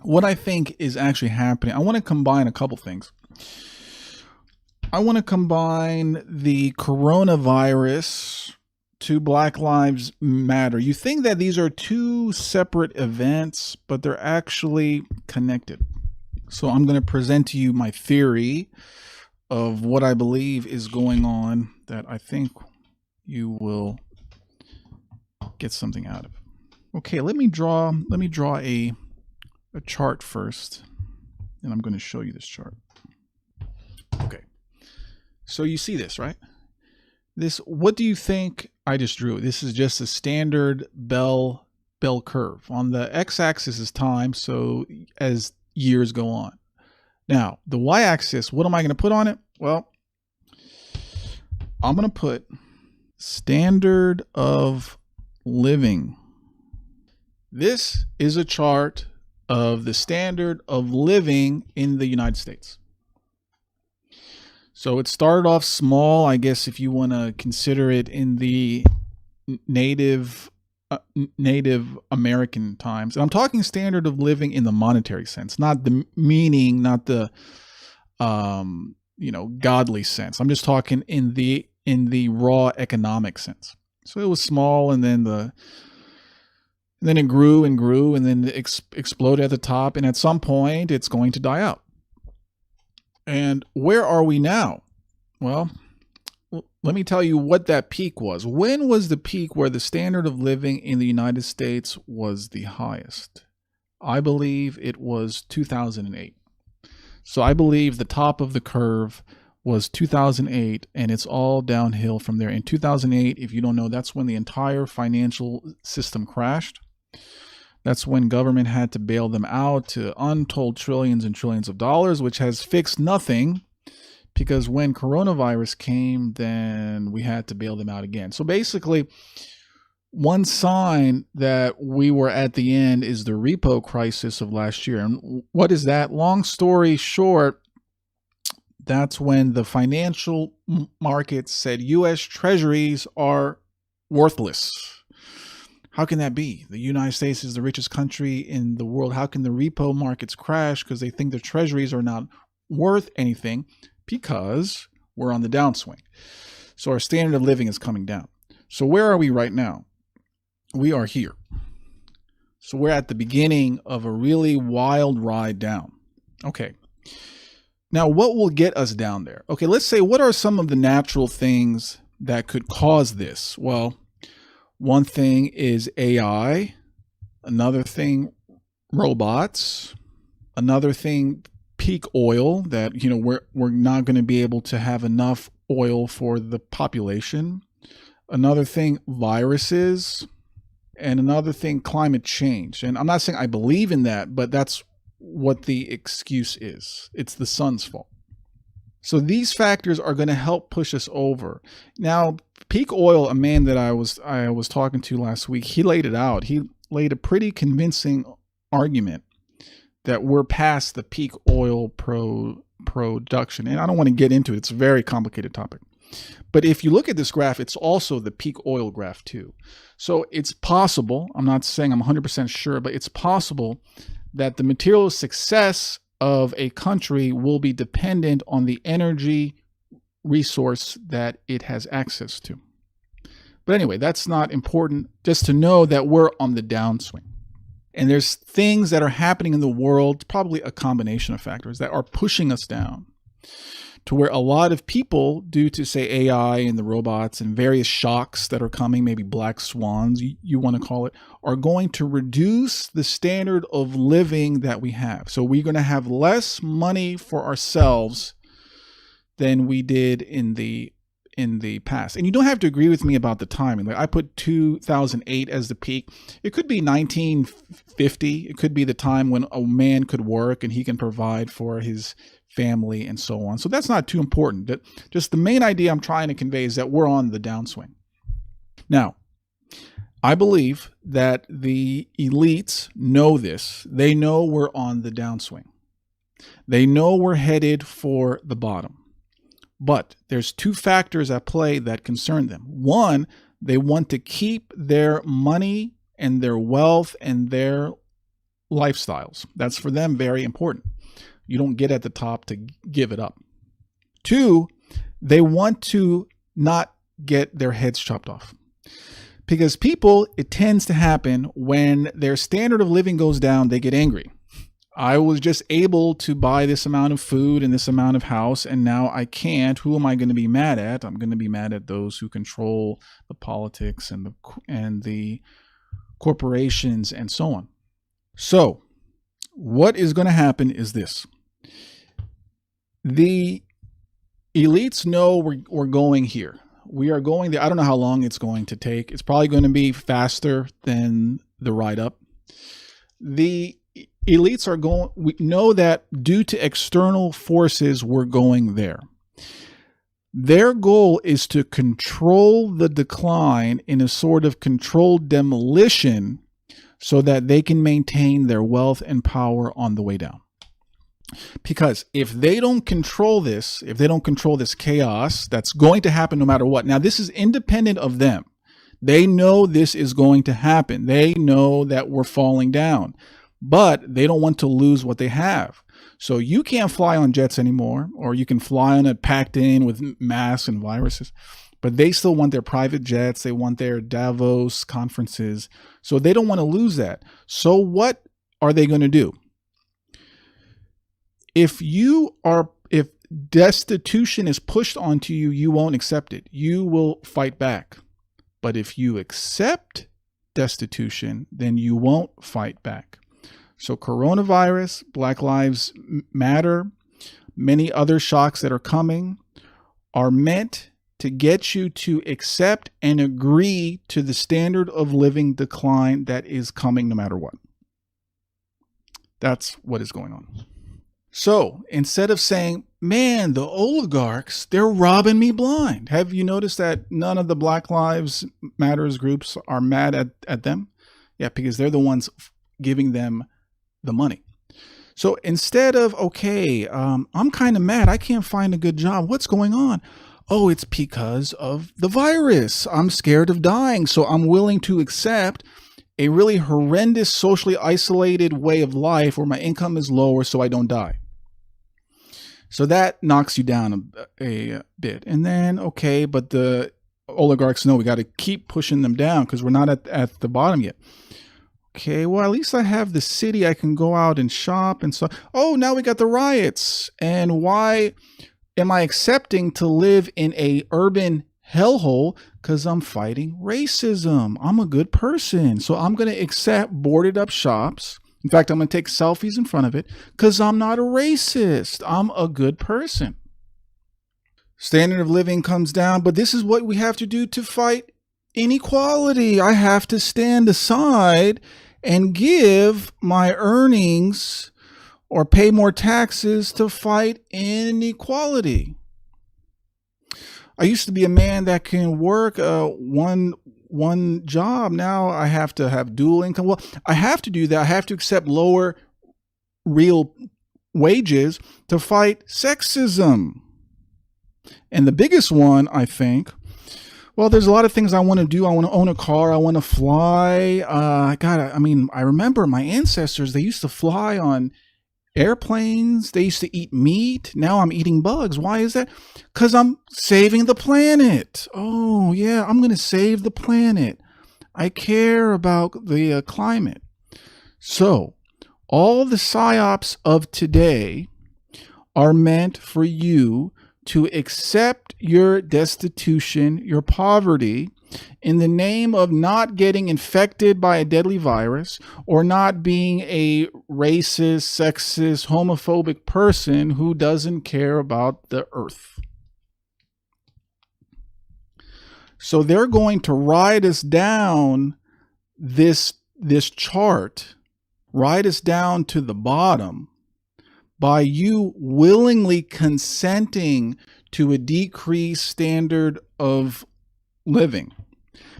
what I think is actually happening, I want to combine a couple things. I want to combine the coronavirus to Black Lives Matter. You think that these are two separate events, but they're actually connected. So I'm going to present to you my theory of what I believe is going on that I think you will get something out of. Okay, let me draw a chart first, and I'm going to show you this chart. Okay. So you see this, right? This, what do you think I just drew? This is just a standard bell curve. On the x-axis is time, so as years go on. Now, the y-axis, what am I going to put on it? Well, I'm going to put standard of living. This is a chart of the standard of living in the United States. So it started off small, I guess, if you want to consider it in the Native American times. And I'm talking standard of living in the monetary sense, not the meaning, not the godly sense. I'm just talking in the raw economic sense. So it was small, and then it grew and grew, and then it exploded at the top, and at some point it's going to die out. And where are we now? Well, let me tell you what that peak was. When was the peak where the standard of living in the United States was the highest? I believe it was 2008. So I believe the top of the curve was 2008, and it's all downhill from there. In 2008, if you don't know, that's when the entire financial system crashed. That's when government had to bail them out to untold trillions and trillions of dollars, which has fixed nothing, because when coronavirus came, then we had to bail them out again. So basically, one sign that we were at the end is the repo crisis of last year. And what is that? Long story short, that's when the financial markets said U.S. treasuries are worthless. How can that be? The United States is the richest country in the world. How can the repo markets crash? Because they think the treasuries are not worth anything, because we're on the downswing. So our standard of living is coming down. So where are we right now? We are here. So we're at the beginning of a really wild ride down. Okay. Now, what will get us down there? Okay, let's say, what are some of the natural things that could cause this? Well, one thing is AI, another thing, robots, another thing, peak oil, that, we're not going to be able to have enough oil for the population. Another thing, viruses, and another thing, climate change. And I'm not saying I believe in that, but that's what the excuse is. It's the sun's fault. So these factors are going to help push us over. Now, peak oil, a man that I was talking to last week, he laid it out. He laid a pretty convincing argument that we're past the peak oil production. And I don't want to get into it. It's a very complicated topic. But if you look at this graph, it's also the peak oil graph too. So it's possible, I'm not saying I'm 100% sure, but it's possible that the material success of a country will be dependent on the energy resource that it has access to. But anyway, that's not important. Just to know that we're on the downswing. And there's things that are happening in the world, probably a combination of factors, that are pushing us down to where a lot of people, due to, say, AI and the robots and various shocks that are coming, maybe black swans, you want to call it, are going to reduce the standard of living that we have. So we're going to have less money for ourselves than we did in the past. And you don't have to agree with me about the timing. Like, I put 2008 as the peak. It could be 1950. It could be the time when a man could work and he can provide for his family and so on. So that's not too important. Just the main idea I'm trying to convey is that we're on the downswing. Now, I believe that the elites know this. They know we're on the downswing. They know we're headed for the bottom. But there's two factors at play that concern them. One, they want to keep their money and their wealth and their lifestyles. That's for them very important. You don't get at the top to give it up. 2, they want to not get their heads chopped off. Because people, it tends to happen when their standard of living goes down, they get angry. I was just able to buy this amount of food and this amount of house, and now I can't. Who am I going to be mad at? I'm going to be mad at those who control the politics and the corporations and so on. So what is going to happen is this. The elites know we're going here. We are going there. I don't know how long it's going to take. It's probably going to be faster than the ride up. The elites are going, we know that due to external forces, we're going there. Their goal is to control the decline in a sort of controlled demolition so that they can maintain their wealth and power on the way down. Because if they don't control this, if they don't control this chaos, that's going to happen no matter what. Now, this is independent of them. They know this is going to happen. They know that we're falling down, but they don't want to lose what they have. So you can't fly on jets anymore, or you can fly on it packed in with masks and viruses, but they still want their private jets. They want their Davos conferences. So they don't want to lose that. So what are they going to do? If destitution is pushed onto you, you won't accept it. You will fight back. But if you accept destitution, then you won't fight back. So coronavirus, Black Lives Matter, many other shocks that are coming are meant to get you to accept and agree to the standard of living decline that is coming no matter what. That's what is going on. So instead of saying, man, the oligarchs, they're robbing me blind. Have you noticed that none of the Black Lives Matters groups are mad at them? Yeah, because they're the ones giving them the money. So instead of, okay, I'm kind of mad. I can't find a good job. What's going on? Oh, it's because of the virus. I'm scared of dying. So I'm willing to accept a really horrendous, socially isolated way of life where my income is lower so I don't die. So that knocks you down a bit. And then, okay, but the oligarchs know we got to keep pushing them down because we're not at the bottom yet. Okay, well, at least I have the city. I can go out and shop and so. Oh, now we got the riots. And why am I accepting to live in a urban hellhole? Because I'm fighting racism. I'm a good person. So I'm going to accept boarded up shops. In fact, I'm going to take selfies in front of it because I'm not a racist. I'm a good person. Standard of living comes down, but this is what we have to do to fight inequality. I have to stand aside and give my earnings or pay more taxes to fight inequality. I used to be a man that can work one job. Now I have to have dual income. Well, I have to do that. I have to accept lower real wages to fight sexism. And the biggest one, I think, well, there's a lot of things I want to do. I want to own a car. I want to fly. I remember my ancestors, they used to fly on airplanes. They used to eat meat. Now I'm eating bugs. Why is that? Because I'm saving the planet. Oh, yeah, I'm going to save the planet. I care about the climate. So all the psyops of today are meant for you to accept your destitution, your poverty, in the name of not getting infected by a deadly virus or not being a racist, sexist, homophobic person who doesn't care about the earth. So they're going to ride us down this chart, ride us down to the bottom by you willingly consenting to a decreased standard of living.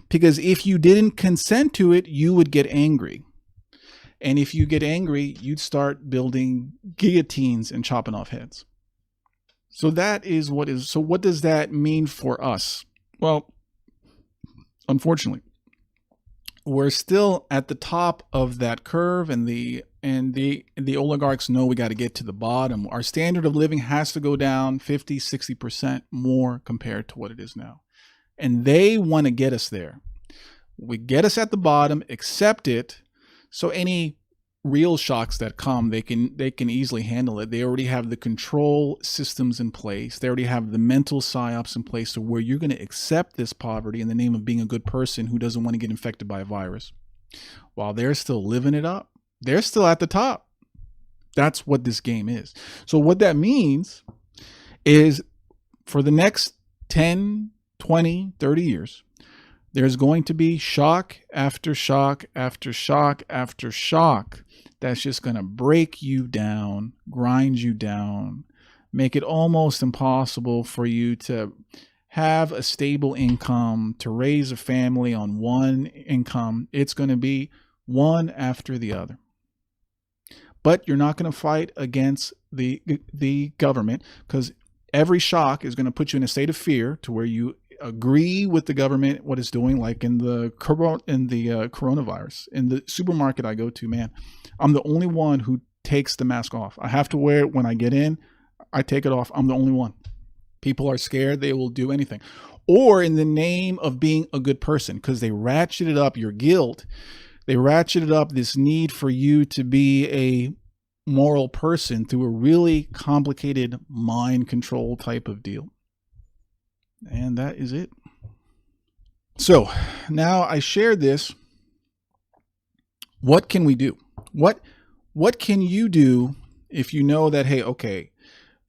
Because if you didn't consent to it, you would get angry. And if you get angry, you'd start building guillotines and chopping off heads. So that is what is. So what does that mean for us? Well, unfortunately, we're still at the top of that curve, and the oligarchs know we got to get to the bottom. Our standard of living has to go down 50, 60% more compared to what it is now. And they want to get us there. We get us at the bottom, accept it, so any real shocks that come, they can easily handle it. They already have the control systems in place. They already have the mental psyops in place to where you're going to accept this poverty in the name of being a good person who doesn't want to get infected by a virus. While they're still living it up, they're still at the top. That's what this game is. So what that means is for the next 10, 20, 30 years, there's going to be shock after shock after shock after shock that's just going to break you down, grind you down, make it almost impossible for you to have a stable income, to raise a family on one income. It's going to be one after the other. But you're not going to fight against the government, because every shock is going to put you in a state of fear to where you agree with the government what it's doing, like in the coronavirus. In the supermarket I go to, man, I'm the only one who takes the mask off. I have to wear it when I get in. I take it off. I'm the only one. People are scared. They will do anything. Or in the name of being a good person, because they ratcheted up your guilt. They ratcheted up this need for you to be a moral person through a really complicated mind control type of deal. And that is it. So now I shared this. What can we do? What can you do if you know that, hey, okay,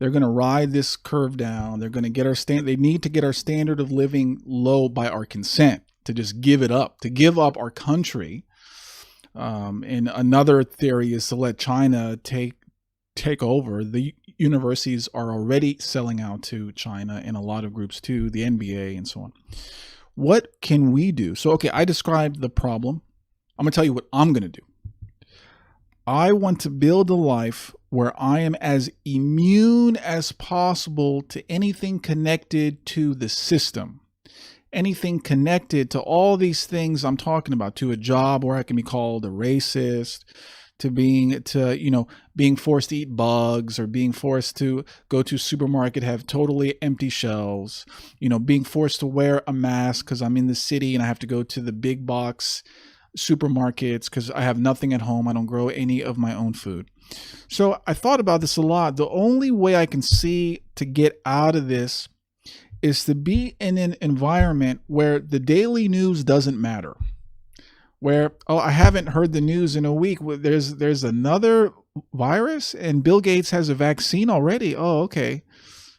they're going to ride this curve down. They're going to get they need to get our standard of living low by our consent, to just give it up, to give up our country. And another theory is to let China take over. The universities are already selling out to China, and a lot of groups too, the NBA and so on. What can we do? So, okay, I described the problem. I'm going to tell you what I'm going to do. I want to build a life where I am as immune as possible to anything connected to the system. Anything connected to all these things I'm talking about, to a job where I can be called a racist, to being forced to eat bugs, or being forced to go to a supermarket, have totally empty shelves, being forced to wear a mask because I'm in the city and I have to go to the big box supermarkets because I have nothing at home. I don't grow any of my own food. So I thought about this a lot. The only way I can see to get out of this is to be in an environment where the daily news doesn't matter. Where, oh, I haven't heard the news in a week. There's another virus and Bill Gates has a vaccine already. Oh, okay.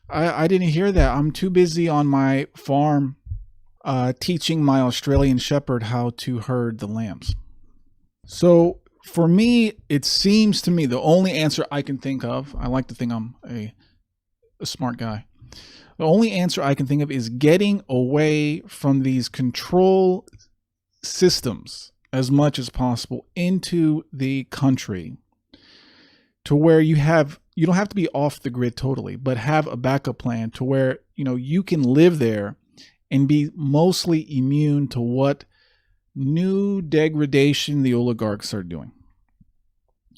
I didn't hear that. I'm too busy on my farm teaching my Australian Shepherd how to herd the lambs. So for me, it seems to me the only answer I can think of, I like to think I'm a smart guy. The only answer I can think of is getting away from these control systems as much as possible into the country, to where you don't have to be off the grid totally, but have a backup plan to where, you can live there and be mostly immune to what new degradation the oligarchs are doing.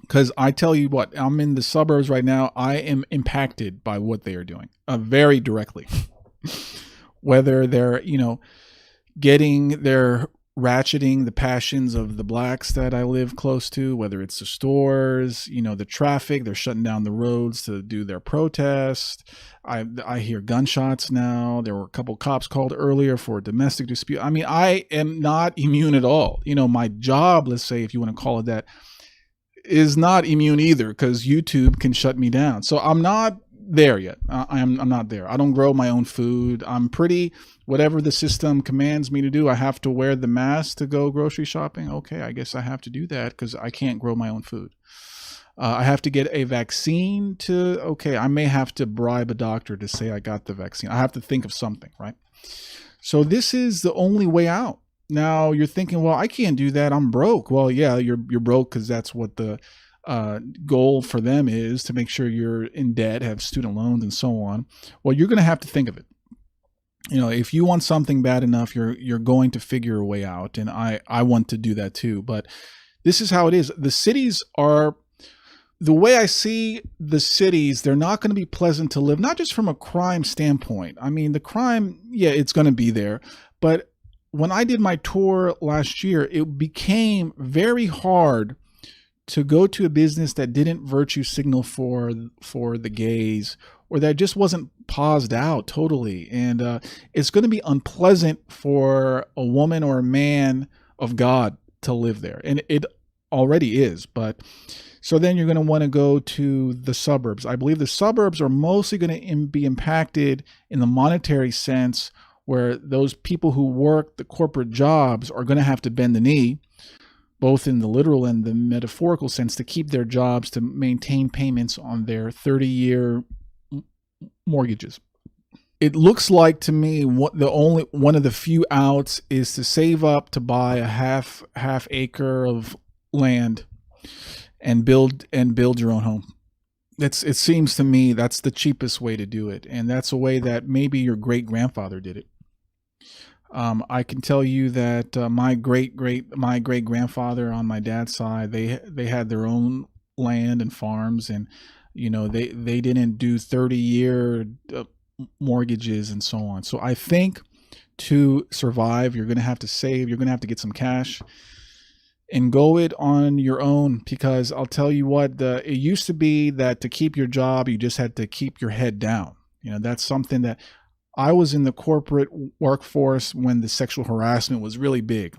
Because I tell you what, I'm in the suburbs right now. I am impacted by what they are doing very directly. Whether they're, ratcheting the passions of the blacks that I live close to, whether it's the stores, the traffic, they're shutting down the roads to do their protest. I hear gunshots now. There were a couple cops called earlier for a domestic dispute. I mean, I am not immune at all. My job, let's say, if you want to call it that, is not immune either, because YouTube can shut me down. So I'm not there yet. I'm not there. I don't grow my own food. I'm pretty, whatever the system commands me to do, I have to wear the mask to go grocery shopping. Okay, I guess I have to do that because I can't grow my own food. I have to get a vaccine I may have to bribe a doctor to say I got the vaccine. I have to think of something, right? So this is the only way out. Now you're thinking, well, I can't do that. I'm broke. Well, yeah, you're broke because that's what the goal for them is, to make sure you're in debt, have student loans and so on. Well, you're going to have to think of it. If you want something bad enough, you're going to figure a way out. And I want to do that too. But this is how it is. The cities are, the way I see the cities, they're not going to be pleasant to live, not just from a crime standpoint. I mean, the crime, yeah, it's going to be there. But when I did my tour last year, it became very hard to go to a business that didn't virtue signal for the gays, or that just wasn't paused out totally. And it's going to be unpleasant for a woman or a man of God to live there. And it already is. But so then you're going to want to go to the suburbs. I believe the suburbs are mostly going to be impacted in the monetary sense, where those people who work the corporate jobs are going to have to bend the knee, both in the literal and the metaphorical sense, to keep their jobs, to maintain payments on their 30-year mortgages. It looks like to me one of the few outs is to save up to buy a half acre of land and build your own home. It seems to me that's the cheapest way to do it, and that's a way that maybe your great grandfather did it. I can tell you that my great grandfather on my dad's side, they had their own land and farms, and they didn't do 30-year mortgages and so on. So I think to survive, you're going to have to save. You're going to have to get some cash and go it on your own, because I'll tell you what, it used to be that to keep your job, you just had to keep your head down. That's something that I was in the corporate workforce when the sexual harassment was really big.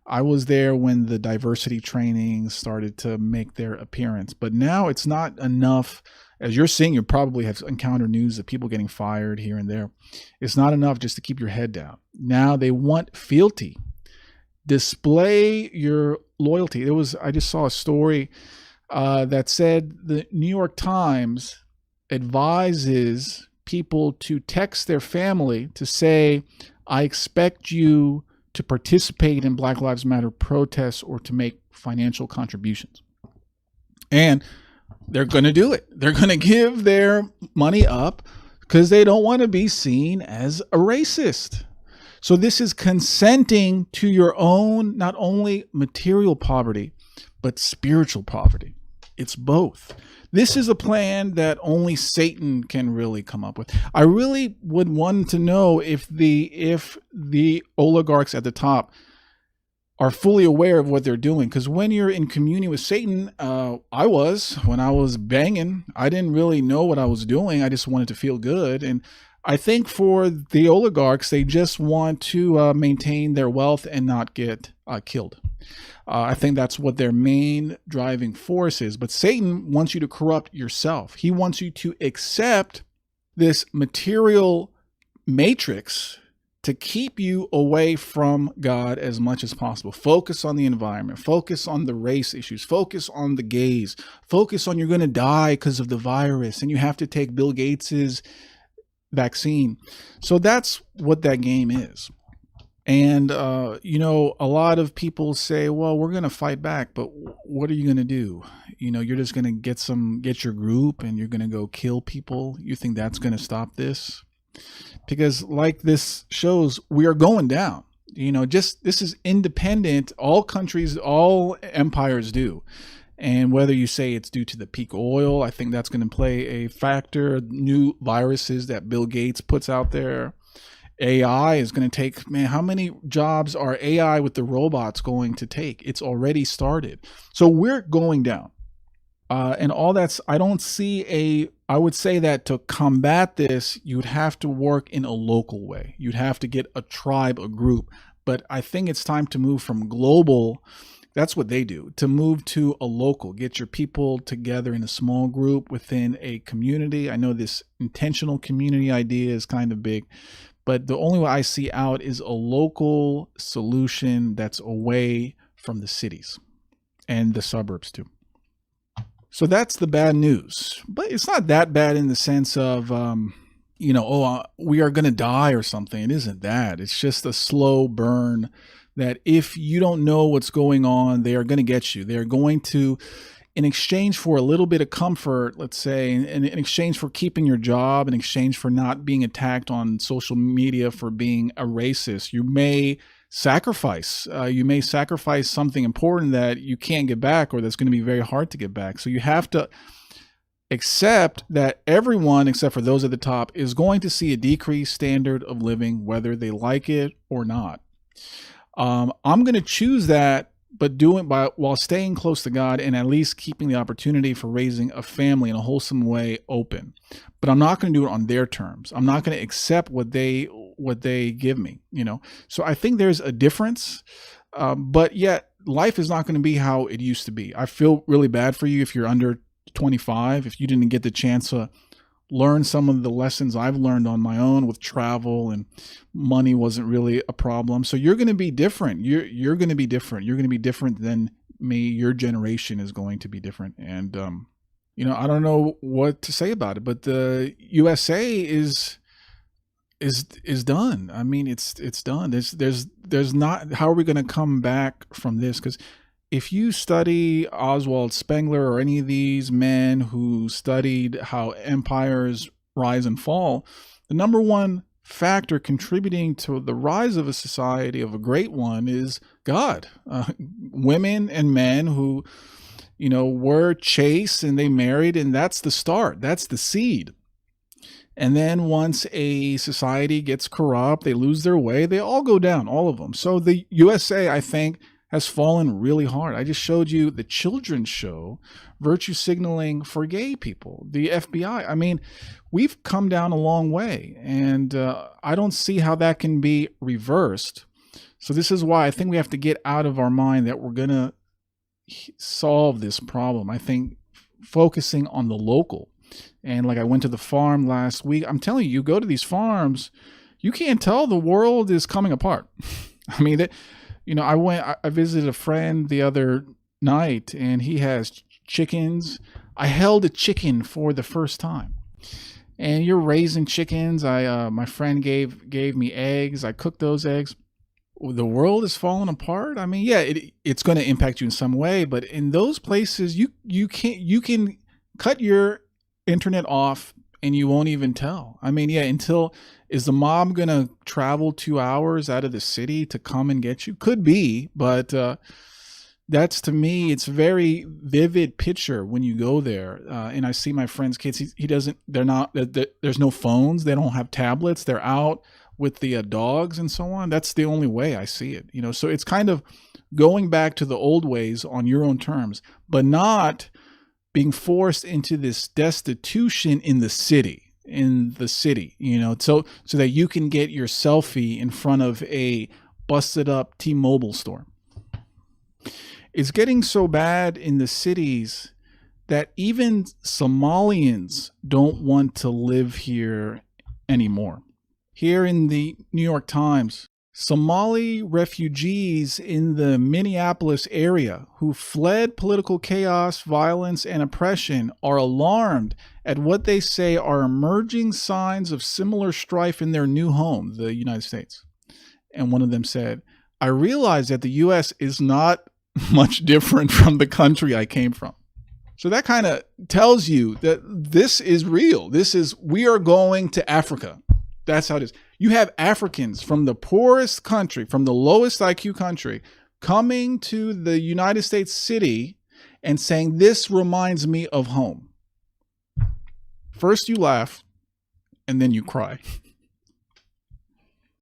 I was there when the diversity training started to make their appearance. But now it's not enough. As you're seeing, you probably have encountered news of people getting fired here and there. It's not enough just to keep your head down. Now they want fealty. Display your loyalty. I just saw a story that said the New York Times advises people to text their family to say, I expect you to participate in Black Lives Matter protests or to make financial contributions. And they're going to do it. They're going to give their money up because they don't want to be seen as a racist. So this is consenting to your own, not only material poverty, but spiritual poverty. It's both. This is a plan that only Satan can really come up with. I really would want to know if the oligarchs at the top are fully aware of what they're doing. Because when you're in communion with Satan, when I was banging, I didn't really know what I was doing. I just wanted to feel good. And I think for the oligarchs, they just want to maintain their wealth and not get killed. I think that's what their main driving force is. But Satan wants you to corrupt yourself. He wants you to accept this material matrix to keep you away from God as much as possible. Focus on the environment. Focus on the race issues. Focus on the gays. Focus on you're going to die because of the virus and you have to take Bill Gates's vaccine. So that's what that game is. And, a lot of people say, well, we're going to fight back, but what are you going to do? You're just going to get your group and you're going to go kill people. You think that's going to stop this? Because like this shows, we are going down. This is independent. All countries, all empires do. And whether you say it's due to the peak oil, I think that's going to play a factor. New viruses that Bill Gates puts out there. AI is going to take, how many jobs are AI with the robots going to take? It's already started. So we're going down. And all that's, I would say that to combat this, you'd have to work in a local way. You'd have to get a tribe, a group. But I think it's time to move from global, that's what they do, to move to a local. Get your people together in a small group within a community. I know this intentional community idea is kind of big, but the only way I see out is a local solution that's away from the cities and the suburbs too. So that's the bad news. But it's not that bad in the sense of, we are going to die or something. It isn't that. It's just a slow burn that if you don't know what's going on, they are going to get you. They're going to in exchange for a little bit of comfort, let's say, in exchange for keeping your job, in exchange for not being attacked on social media for being a racist, you may sacrifice. You may sacrifice something important that you can't get back, or that's going to be very hard to get back. So you have to accept that everyone, except for those at the top, is going to see a decreased standard of living, whether they like it or not. I'm going to choose that, but do it while staying close to God and at least keeping the opportunity for raising a family in a wholesome way open. But I'm not going to do it on their terms. I'm not going to accept what they give me, So I think there's a difference, but yet life is not going to be how it used to be. I feel really bad for you if you're under 25, if you didn't get the chance to learn some of the lessons I've learned on my own with travel, and money wasn't really a problem. So you're going to be different. You're going to be different. You're going to be different than me. Your generation is going to be different. And, I don't know what to say about it, but the USA is done. I mean, it's done. There's not, how are we going to come back from this? Because if you study Oswald Spengler or any of these men who studied how empires rise and fall, the number one factor contributing to the rise of a society, of a great one, is God. Women and men who, were chaste and they married, and that's the start. That's the seed. And then once a society gets corrupt, they lose their way, they all go down, all of them. So the USA, I think, has fallen really hard. I just showed you the children's show, virtue signaling for gay people, the FBI. I mean, we've come down a long way, and I don't see how that can be reversed. So this is why I think we have to get out of our mind that we're going to solve this problem. I think focusing on the local. And like I went to the farm last week, I'm telling you, you go to these farms, you can't tell the world is coming apart. I mean, I visited a friend the other night, and he has chickens. I held a chicken for the first time. And you're raising chickens. My friend gave me eggs. I cooked those eggs. The world is falling apart. I mean, yeah, it's going to impact you in some way, but in those places, you can cut your internet off and you won't even tell. I mean, yeah, is the mob going to travel 2 hours out of the city to come and get you? Could be, but that's, to me, it's a very vivid picture when you go there. And I see my friend's kids, there's no phones. They don't have tablets. They're out with the dogs and so on. That's the only way I see it, so it's kind of going back to the old ways on your own terms, but not being forced into this destitution in the city, so that you can get your selfie in front of a busted up T-Mobile store. It's getting so bad in the cities that even Somalians don't want to live here anymore. Here in the New York Times, Somali refugees in the Minneapolis area who fled political chaos, violence, and oppression are alarmed at what they say are emerging signs of similar strife in their new home, the United States. And one of them said, "I realize that the U.S. is not much different from the country I came from." So that kind of tells you that this is real. We are going to Africa. That's how it is. You have Africans from the poorest country, from the lowest IQ country, coming to the United States city and saying, "This reminds me of home." First you laugh, and then you cry.